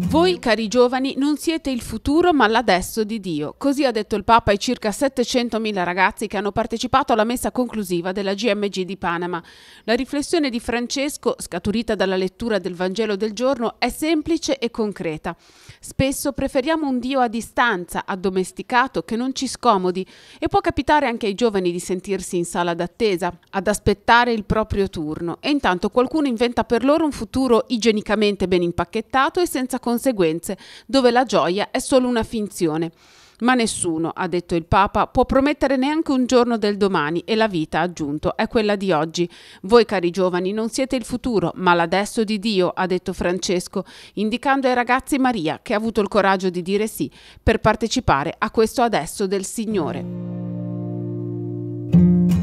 Voi, cari giovani, non siete il futuro ma l'adesso di Dio. Così ha detto il Papa ai circa 700.000 ragazzi che hanno partecipato alla messa conclusiva della GMG di Panama. La riflessione di Francesco, scaturita dalla lettura del Vangelo del giorno, è semplice e concreta. Spesso preferiamo un Dio a distanza, addomesticato, che non ci scomodi, e può capitare anche ai giovani di sentirsi in sala d'attesa, ad aspettare il proprio turno, e intanto qualcuno inventa per loro un futuro igienicamente ben impacchettato e senza conseguenze, dove la gioia è solo una finzione. Ma nessuno, ha detto il Papa, può promettere neanche un giorno del domani, e la vita, ha aggiunto, è quella di oggi. Voi, cari giovani, non siete il futuro, ma l'adesso di Dio, ha detto Francesco, indicando ai ragazzi Maria, che ha avuto il coraggio di dire sì per partecipare a questo adesso del Signore.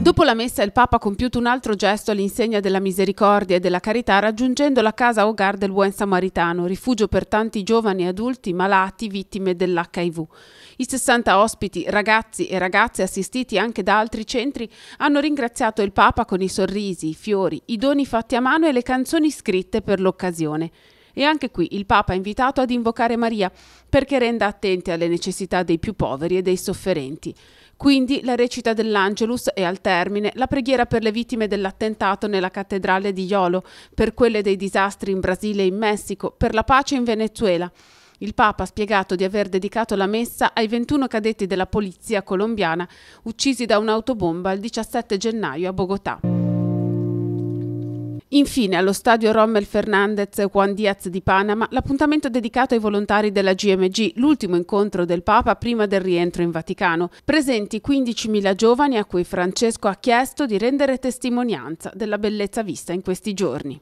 Dopo la messa il Papa ha compiuto un altro gesto all'insegna della misericordia e della carità, raggiungendo la casa Hogar del Buon Samaritano, rifugio per tanti giovani e adulti malati vittime dell'HIV. I 60 ospiti, ragazzi e ragazze assistiti anche da altri centri, hanno ringraziato il Papa con i sorrisi, i fiori, i doni fatti a mano e le canzoni scritte per l'occasione. E anche qui il Papa ha invitato ad invocare Maria perché renda attenti alle necessità dei più poveri e dei sofferenti. Quindi la recita dell'Angelus e al termine la preghiera per le vittime dell'attentato nella cattedrale di Jolo, per quelle dei disastri in Brasile e in Messico, per la pace in Venezuela. Il Papa ha spiegato di aver dedicato la messa ai 21 cadetti della polizia colombiana uccisi da un'autobomba il 17 gennaio a Bogotà. Infine, allo stadio Rommel Fernández Juan Díaz di Panama, l'appuntamento dedicato ai volontari della GMG, l'ultimo incontro del Papa prima del rientro in Vaticano. Presenti 15.000 giovani a cui Francesco ha chiesto di rendere testimonianza della bellezza vista in questi giorni.